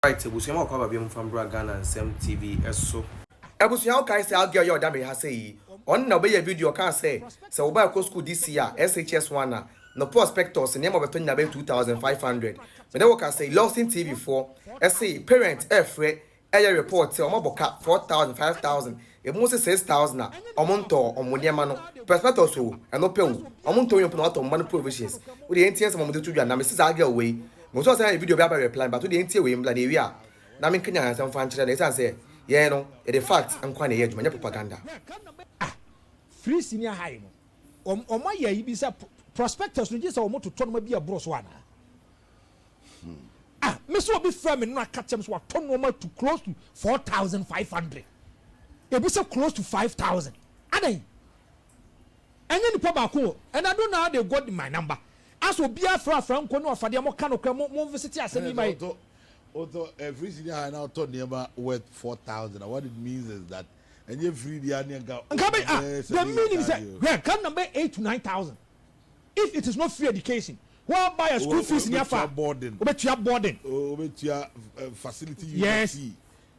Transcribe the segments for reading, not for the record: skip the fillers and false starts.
Right, ebusuya ma kwa babiem from Ghana and Sem TV eso. Ebusuya kai say agyo your dame ha say on na obey video kan say se oba ko school this year SHS1 na no prospectus name of beto nya be 2500. Me dey work say Lawson TV4 say parent efre eye report say omoboka 4000 5000 e mo say 6000 na omonto omoniema no prospectus o eno pe o omonto yom no atom man provisions we dey entience mo dey tudwa na me say agyo we mo so say video be aba reply but we dey entie we mbla dey wi a na me kenya ansem fan kire na say yeah no the fact nkwa na yeduma nya propaganda free senior high no omo ya yi bi say prospectus no just omo to turn ma bi abro so ana me so be frame no akatem so turn no ma to close to 4500 e be say close to 5000 adan anya ni pa ba ko and I don't know how they got my number as obi afra nko no afade mo ka no kwa mo visit asemi mai although every senior high now turn nearby worth 4000 what it means is that and every year the meaning is that come number 8 to 9000 if it is not free education who buy a school fees near far boarding facility yes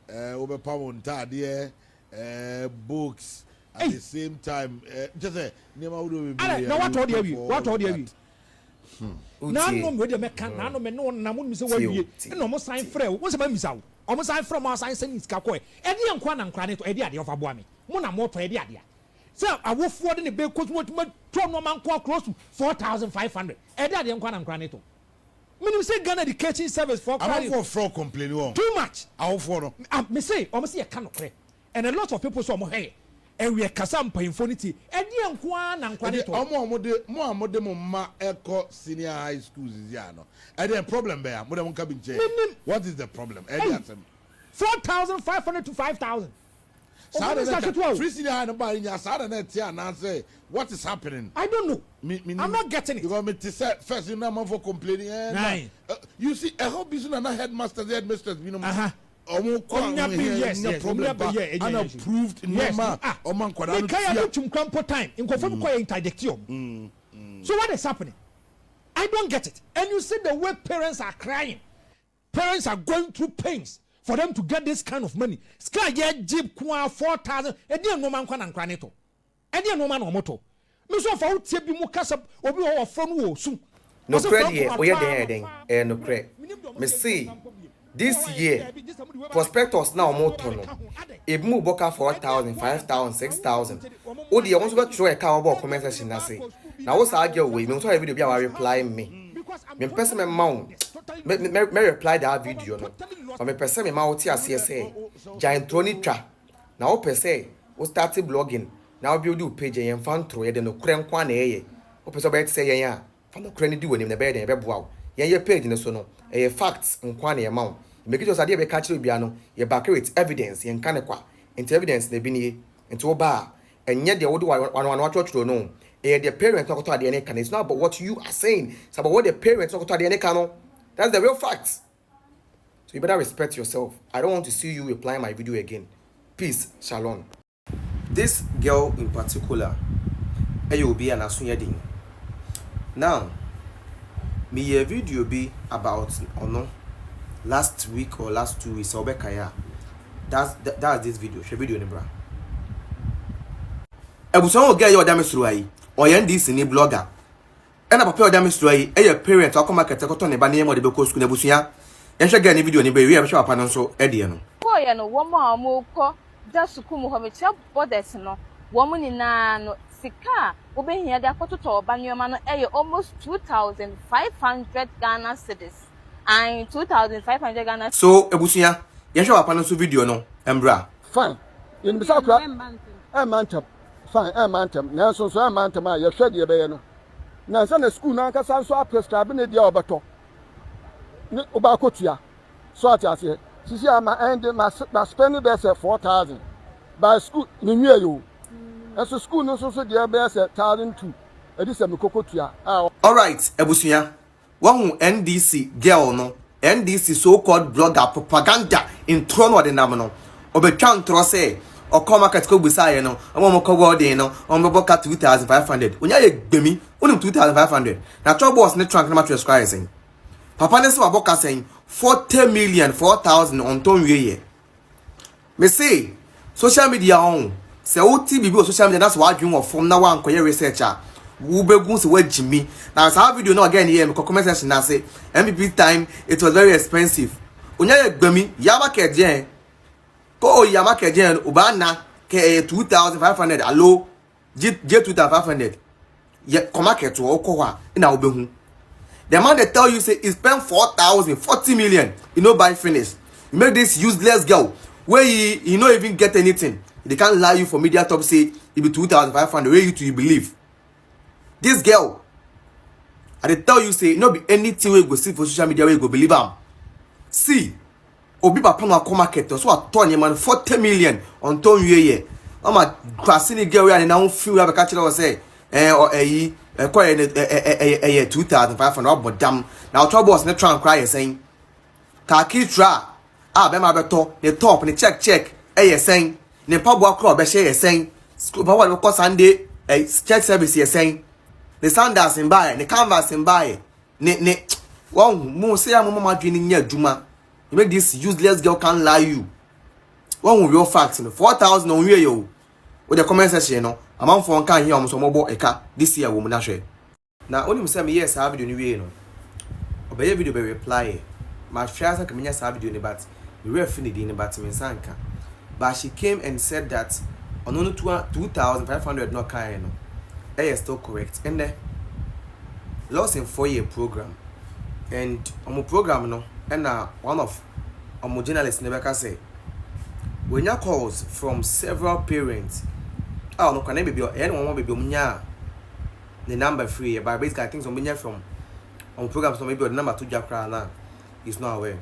over pound there books at the same time just now what all you na no me dey make na no me no na mo mi se wawie na mo sign frɛ wo se ma misa wo o mo sign from o sign send iska ko e de nkwa na nkra ne to e de ade ofa boa me mo na mo to e de ade so awofo de ne be ko to no man ko close to 4500 e de ade nkwa na nkra ne to me say Ghana education service for fraud complain won too much awofo no me say o mo say e ka no kre and a lot of people so mo hey and we are kasam painfonity and the nkwa na nkwa ne to mo de mo ma eko senior high schools is ya no and the problem there mo de mo ka bi nche what is the problem 4500 to 5000 free senior high no ba nya sada na tia na say what is happening I don't know I'm not getting it because me say first you know man for complaining you see a whole business na headmasters headmistress you know unapproved normal oman kwada no tia tumkrampo time nkofo ko interdiction so what is happening I don't get it and you see the way parents are crying parents are going through pains for them to get this kind of money sky ye jeep kwa 4000 e dey no man kwa na nkra ne to e dey no man no moto me so fa utie bi mu kasa obi wo fo no wo su no credit we den no credit me see this year prospectus now moto no e mu boka 4000 5000 6000 o dey won so be throw e ka obo comment section na say na wo sa girl we me so video bi a reply me person me ma me reply that video no or me person me ma wo ti ase say giant troni twa na wo person wo start blogging na wo build page yen fan throw ye de no kren kwa na ye wo person be say yen a fa no kren di wonim na be den be boa wo yen ye page ne so no e facts nkwa na ye ma wo make sure say dey be catch you bia no ye back with evidence yen kan kwa into evidence na bi ni into wo ba enye de wo do wan watcho no the parents not to the can. It's not about what you are saying. It's about what the parents not to the can. That's the real facts. So you better respect yourself. I don't want to see you replying my video again. Peace. Shalom. This girl in particular, will be an asunyeding. Now, me a video be about or no last week or last 2 weeks. That's this video. She video ni bra. Ebuson o get your damage through ai. Eeii NDC ni blogger ena papa oda mistro yi eye parent akọ market ekoto ne ba ne mo de be ko school na busuya enhwe ga ni video ni be wi e be papa no so e de no ko ye no wo ma mo ko da suku mu ho me chia borders no wo mu ni na no sika wo be hia de akototo oba nyoma no eye almost 2500 Ghana cedis and 2500 Ghana so ebusuya ye hwe papa no so video no embra fine in bisa kwa mantap fine mantem na so mantem a ye hwede be ye no na sa na school na ka san so prescribe ne dia obeto ne oba kotua so atiase sisi ama end ma spend be say 4000 by school ni nwie yo so school no so dia be say 1002 edi se me kokotua all right ebusuya wahu NDC girl no NDC so called blogger propaganda in trono de nam no obetwa ntro say or come market ko busaye no omo ko godin no omo boka 2500 onya ye gbemi onim 2500 na trouble boss ne trunk na mattress cry saying papa ne se waboka saying 40 million 4,000 on ton ye. Me say social media on say oti bibi on social media that's why adwun of from na wan koye researcher wo begun se wagimi na sa video no again here me comment section na say MVP time it was very expensive onya ye gbami ya market jen ko ya market jen oba na ke 2,500 allo J 2,500 ye come market to okwa na obehu. The man they tell you say he spent 4,000 40 million you know buy finish you make this useless girl where he not even get anything. They can't lie you for media top say it be 2,500 where you to you believe this girl I they tell you say not be anything where you go see for social media where you go believe am. See obi papa no come market so a turn man 40 million on ton ye I'm a grassy girl and now feel have a catch or say or a 2,500 but damn now trouble was not trying to cry saying kaki tra be ma beto the top and the check saying ne pabo akro be share saying school power we call Sunday church service saying the sandals in buy the canvas in buy ne one mo say am mama dwini nya adwuma you make this useless girl can lie you one real facts 4,000 on we yo with the comment section no amount for kan here so mobo eka this year wo mu na hwe na oni say me yes ha video ni we no obey video be reply my friends can mean sa video ni but we were finidi ni but me sanka but she came and said that on only 2,500 no kind no is still correct and the lost in 4-year program and on program no and one of journalists never say when you calls from several parents no can be anyone be the number free but basically I think some from on programs so maybe the number 2 jakra now is not aware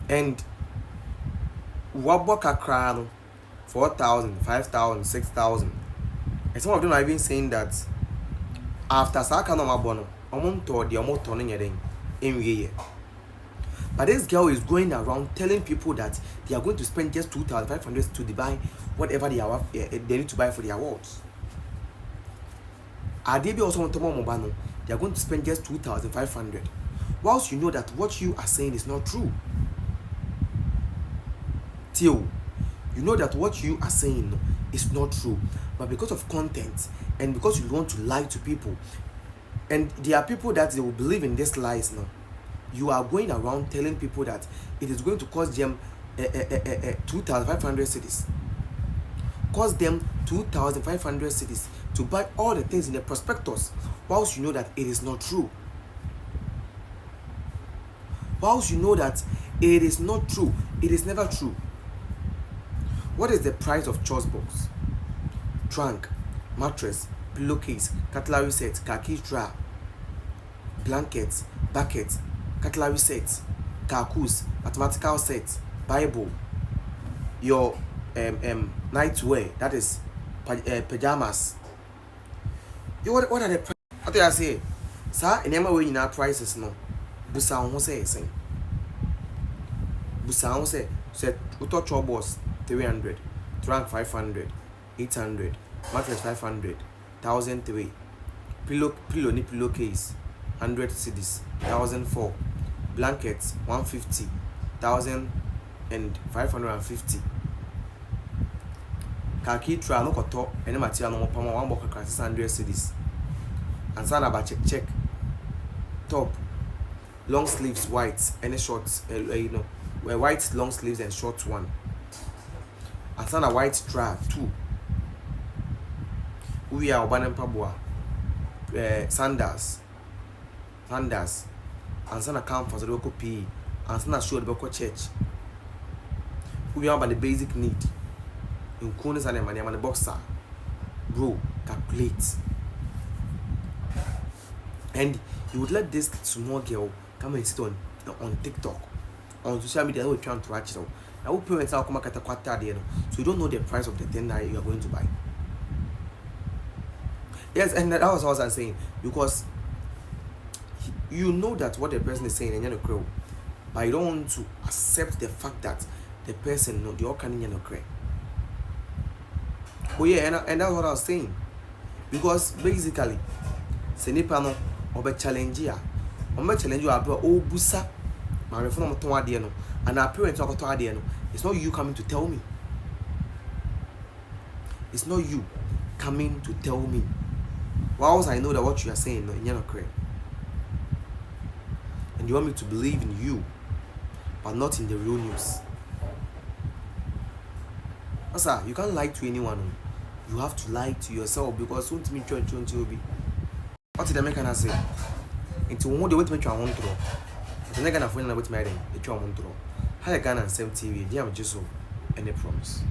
and wabaka crown 4,000 5,000 6,000 and some of them are even saying that after saka no mabono omonto de omoto no nyeden enwie. But this girl is going around telling people that they are going to spend just 2,500 to buy whatever they need to buy for the awards. Adebi also want to mobano they are going to spend just 2,500 whilst you know that what you are saying is not true. Till you know that what you are saying is not true, but because of content and because you want to lie to people, and there are people that they will believe in these lies now, you are going around telling people that it is going to cost them 2,500 cities, cost them 2,500 cities to buy all the things in the prospectus, whilst you know that it is not true. Whilst you know that it is not true, it is never true. What is the price of choice box, trunk, mattress, pillowcase, cutlery set, khaki drawer, blankets, buckets, cutlery set, kakus, mathematical set, Bible, your nightwear, that is pajamas. What are the prices? What do I say? Sir, in any way in our prices no. Busa on say saying. Busa on say uto chobos 300, trunk 500, 800, mattress 500, 1,003, pillow ni pillowcase 100 cedis, 1,004, blankets 150, 1,550. Khaki tra no koto ene material no pama one box 600 cedis. And sana ba check top long sleeves white any shorts white long sleeves and short one. And sana white strap 2. We are obanem pabua sandals and sana comfort the local PE and sana show the local church. We are about the basic need in corners and the boxer bro calculate. And you would let this small girl come and sit on TikTok, on social media, we're trying to watch it out. Now, parents are coming at a quarter, so you don't know the price of the thing that you are going to buy. Yes, and that was what I was saying, because you know that what the person is saying, and you're crow, but you don't want to accept the fact that the person know the all can in cry. Oh yeah, and that's what I was saying, because basically, Senipano or challenge here, I'm challenge you about oh busa my phone no and our parents are no. It's not you coming to tell me. It's not you coming to tell me. Whilst I know that what you are saying you're not correct. And you want me to believe in you, but not in the real news. Sir, you can't lie to anyone. You have to lie to yourself because soon to me church will be. What did the American say? Into one day, wait me try one throw. The next gonna find out with my ring. The try one throw. How you gonna same TV? They have just so any promise.